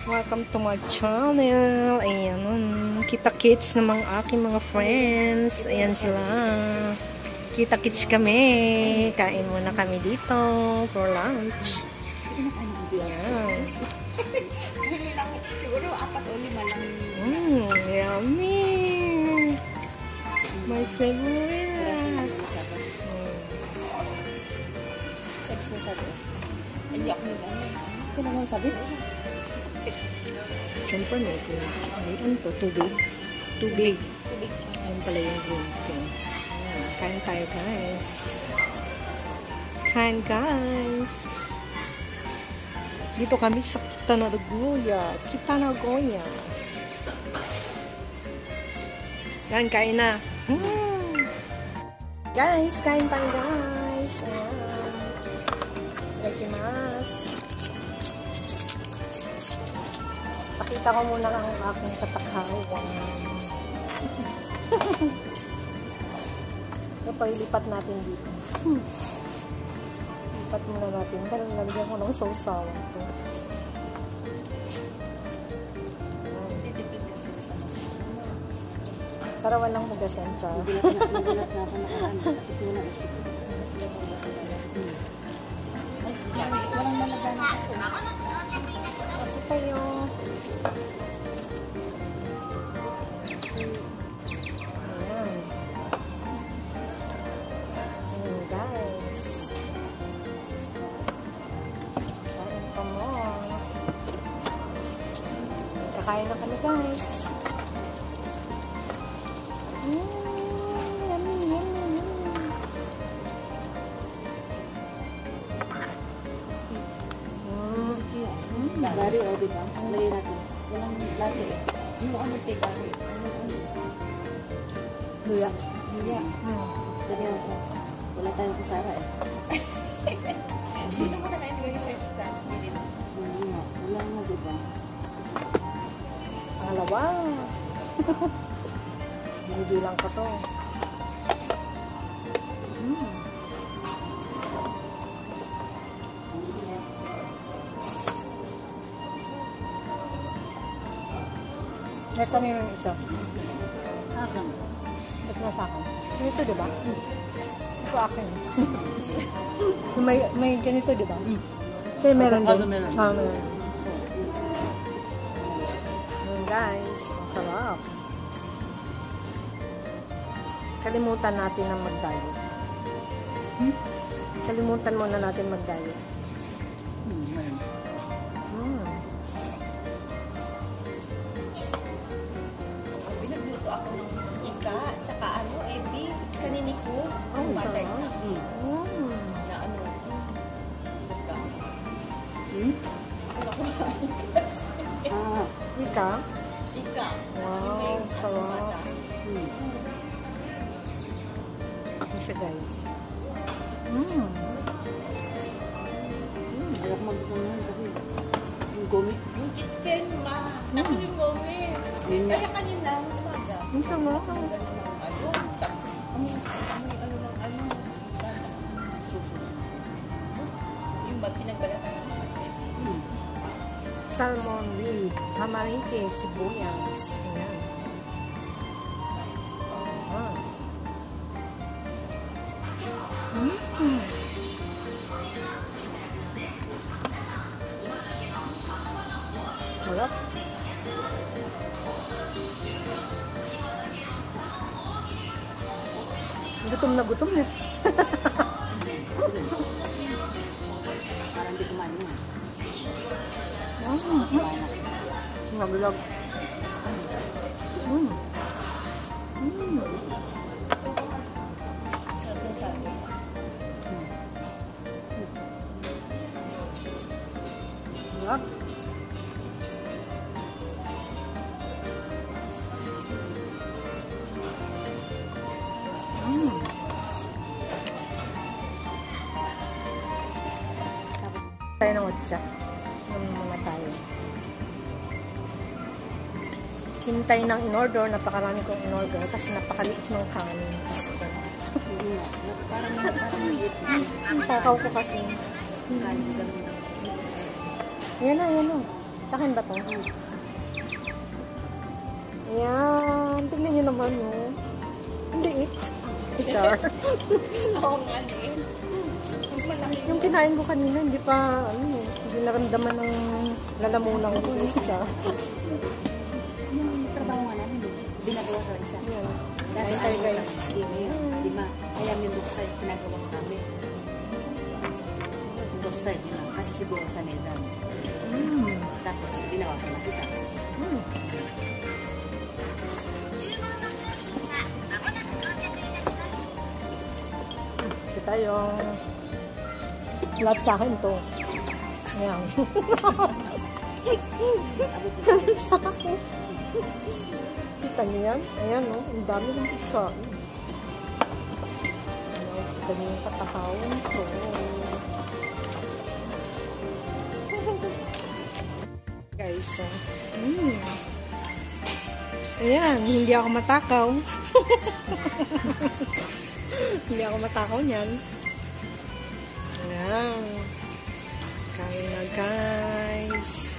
Welcome to my channel. Ayan, kita-kits ng mga aking mga friends. Ayan sila. Kita-kits kami. Kain muna kami dito for lunch. Ayan. Siguro 4 o 5 lang. Yummy. My favorite. Sabi siya sabi. Hindi ako nag-ano. Kaya naman sabi. Siyempre may green. Ay, ano to? Tubig? Tubig. Ayan pala yung green tea. Kain tayo, guys. Kain, guys. Dito kami sa Kitanagoya. Kitanagoya. Yan, kain na. Guys, kain tayo, guys. Ayan. Ikimasu. Pakita ko muna ang aking katakhawan. Ito, ilipat natin dito. Lipat muna natin. Dahil nalagyan ko ng sausaw. Ito. Para walang mugasan siya. Nagulat na ako nakaraan. Ito na isip. Walang nalagyan na kasi. Ito tayo. Ayan. Ayan, guys. Kain pa mo. Kakain na kami, guys. Yummy, yummy, yummy. Dari o, diba? Lagyan natin. Walang lagi eh. Yung ano tigari. Luya. Luya. Lagyan natin. Wala tayong kusara eh. Dito mo na na-enjoy sa stand. Wala nga, diba? Pangalawa. Binibilang ko to. Ito na yung isa. Akin. Ito na sa akin. Ganito, diba? Ito akin. may ganito, diba? Kasi meron din. Meron. Guys, ang sarap. Kalimutan natin ang mag-diet. Kalimutan muna natin mag-diet. Binagluto ako ng ika, tsaka ano, ebi, kanini ko. Oh, matay sarap. na. Na ano, buka. Ako na ko sa ika. Ika? Ika. Wow, sarap. Ako siya, guys. Ayaw ko mag-unan kasi yung gumit. Yung kitchen, ma. Tapos yung gumit. Kaya kanina, umaga. Ang sarap. Yung ba pinagbalatan natin? Salmon with tamarike, sibuyas. Ayan. Sarap. Gutom na gutom na. Parang di kumain yun. Naglag. Sarap. Tayo ng otsa. Mga tayo. Hintay ng in-order. Napakarami kong in-order kasi napakaliit ng kanin. Diyos ko. Parang maliit. Ang takaw ko kasi. Yan na, yan na. Sa akin ba to? Ayan. Tingnan nyo naman, no? Hindi it. Char. Oo nga din. Yung kinain ko kanina, hindi pa, hindi naramdaman ng lalamunan ko. Char. Yung trabaho nga namin, binagawa sa isa. Ayan. Dahil Kain tayo, guys. Lima. Kaya yung dockside pinagawa namin. Yung dockside na. Kasi siguro sa Medan. Tapos binawasan natin isa. Ito tayo. Lahat sa akin to. Ayan. Sa akin. Kita niyo yan? Ayan, no? Ang dami ng pizza. Kita niyo yung katakawan ko. Guys, ayan, hindi ako matakaw. Hindi ako matakaw niyan. Ayan. Kain na, guys.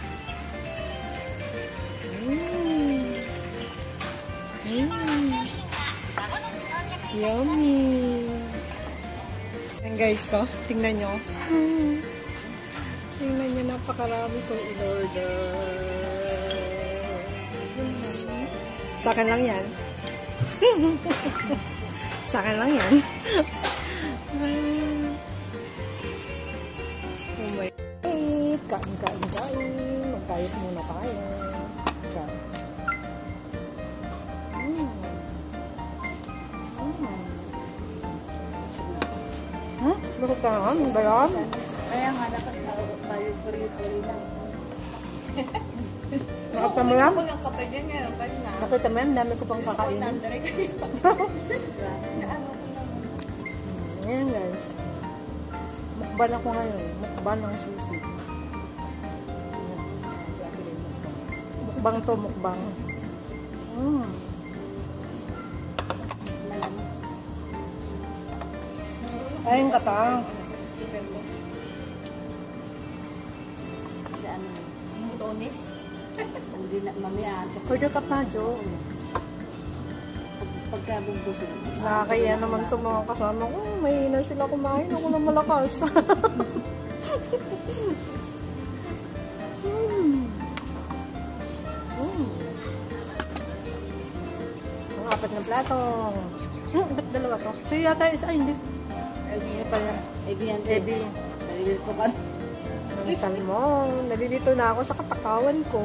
Yummy. Ayan, guys, to. Tingnan nyo. Tingnan nyo, napakarami kong in-order. Sa akin lang yan. Sa akin lang yan. Oh my God. Kain. Mag-diet muna tayo. Diyan. Bakit ka naman? Bayan? Kaya nga, dapat pari-pari lang. Nakita mo lang? Ang kapal niya ngayon, pa na. Nakita mo yan? Dami ko pang kakainin. Ayan, guys. Mukban ako ngayon. Mukban ng sushi. Mukbang to, mukbang. Ayun ka ta. Sa ano? Mutones? Hindi na, mamaya. Pwede ka pa, Jo. Pagkabugbuso. Nakakaya naman itong mga kasama ko. Mahina sila kumain. Ako na malakas. Ang apat na plato. Ba't dalawa to? So yata isa. Ay, hindi. Hindi pa yan. Ebi. Nalilito ka. Ang salmon. Nalilito na ako sa katakawan ko.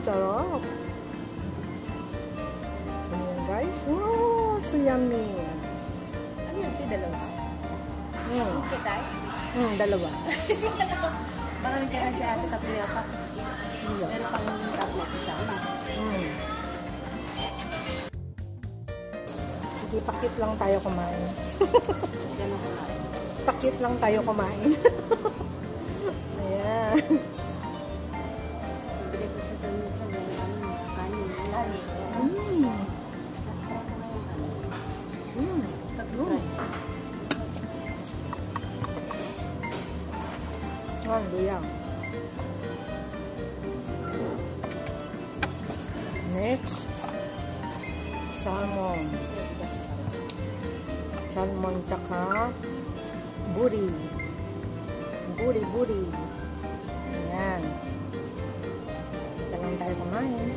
Sarap. Ayan, guys. Oh, so yummy. Ano yung dalawa? Kitay? Dalawa. Marami ka na si ate Kapilya pa. Meron pang tablet isa na. Sige, pakit lang tayo kumain. Ganun ko na. Pakit lang tayo kumain. Ayan. Bili ko sa sunod sa kanin. Luya. Next, salmon. Salmon tsaka buri. Buri. Ayan. Ito lang tayo kumain.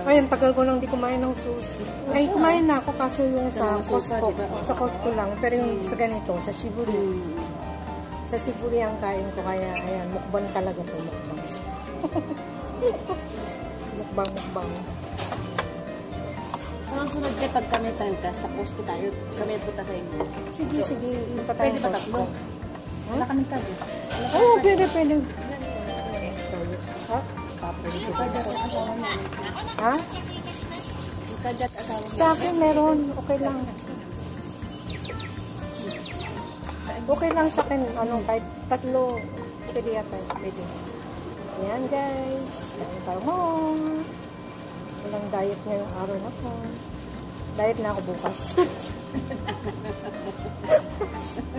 Ay, ang tagal ko nang di kumain ng sushi. Ay, kumain na ako kaso yung sa Costco. Sa Costco lang. Pero yung sa ganito, sa Shiburi. Sa Shiburi ang kain ko. Kaya, ayan, mukbang talaga to. Mukbang. Sunod ka pag kami tayo ka, sa Costco tayo, kami punta sa inyo. Sige. Pwede ba tatlo? Wala kami tayo. Oo, pwede. Ha? Ikadat sa asawa namin. Ha? Ikadat asawa namin. Sa akin meron. Okay lang. Okay lang sa akin. Kahit tatlo. Pwede yata. Pwede. Ayan, guys. Kain tayo mo. Diet ngayong araw na po. Diet na ako bukas.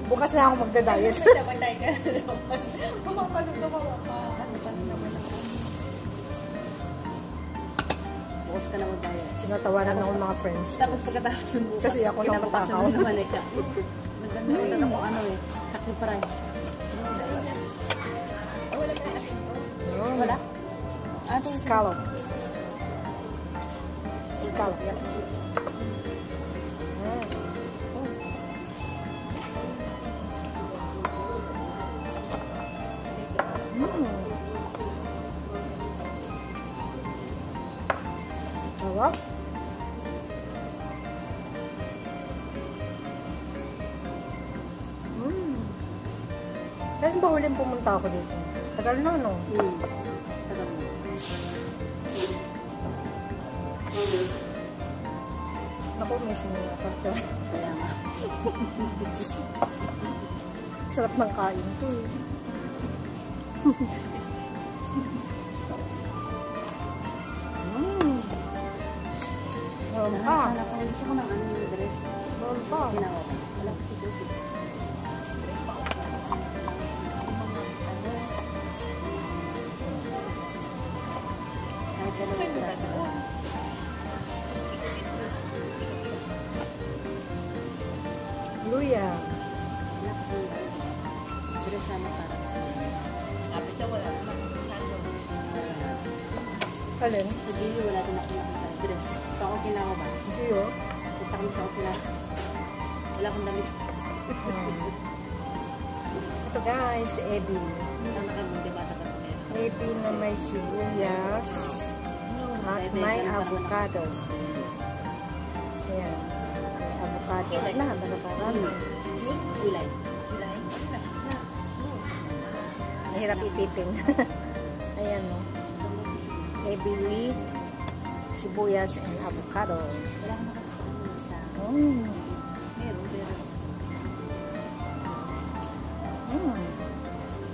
Bukas na ako magda-diet. Dapat tayo ka na naman. Kumapagod ka pa naman ako. Bukas ka na mag-diet. Tinatawanan ako ng mga friends. Tapos pagkatapos ng bukas. Kasi ako lang matakaw. naman eh. Naganda na kung ano eh. Takli pa rin. Wala ka na asin ko. Wala? Scallop. Scallop. Sarap. Kailan ba huling pumunta ako dito? Tagal na, no? Tagal na. Ako, miss mo na ako. Kaya nga. Sarap ng kain to eh. Meron pa. Gusto ko ng ano yung dress. Meron pa. Ginawa ko. Wala ko si Sophie. Kahit gano'n yung dress ko. Luya. Wala kasi yung dress sana para. Kapit na wala. Alin? Sa Gio wala din ako nakita. Dress. Ito ako ginawa ba? Gio? Kita kami sa okula. Wala akong damit. Ito guys, ebi. Ito nakabundi bata ka na. Ebi na may sibuyas at may avocado. Ayan. Avocado. Wala, balabaran. Gulay. Mahirap ipitin. Ayan o. Ebi with sibuyas and avocado. Wala akong nakakasama sa... Meron, pero...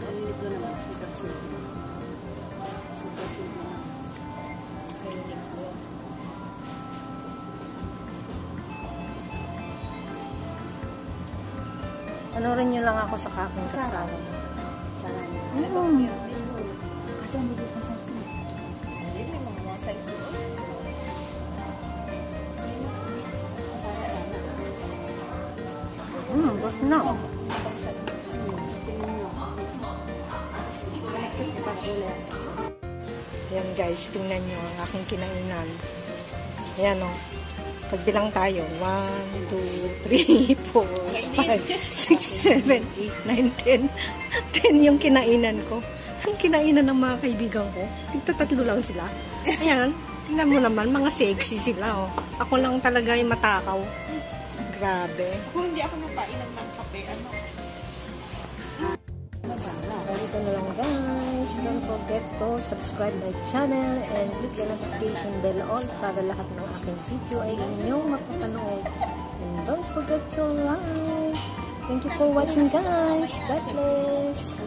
Kainit ko naman. Super simple. Super simple naman. Kainit ko. Panorin nyo lang ako sa aking Sarap. kasama. Sarap. Kasi hindi ko sa street. Hindi, may mga size ko. But no. Ayan guys, tingnan nyo ang aking kinainan. Ayan o. Pagbilang tayo. 1, 2, 3, 4, 5, 6, 7, 8, 9, 10. 10 yung kinainan ko. Ang kinainan ng mga kaibigan ko. Tigtatatlo lang sila. Ayan. Tingnan mo naman, mga sexy sila o. Ako lang talaga yung matakaw. Grabe. Kung hindi ako napainom ng kape, ano? Dito na lang guys. Don't forget to subscribe my channel and click the notification bell on para lahat ng aking video ay inyong mapapanood. And don't forget to like. Thank you for watching guys. God bless.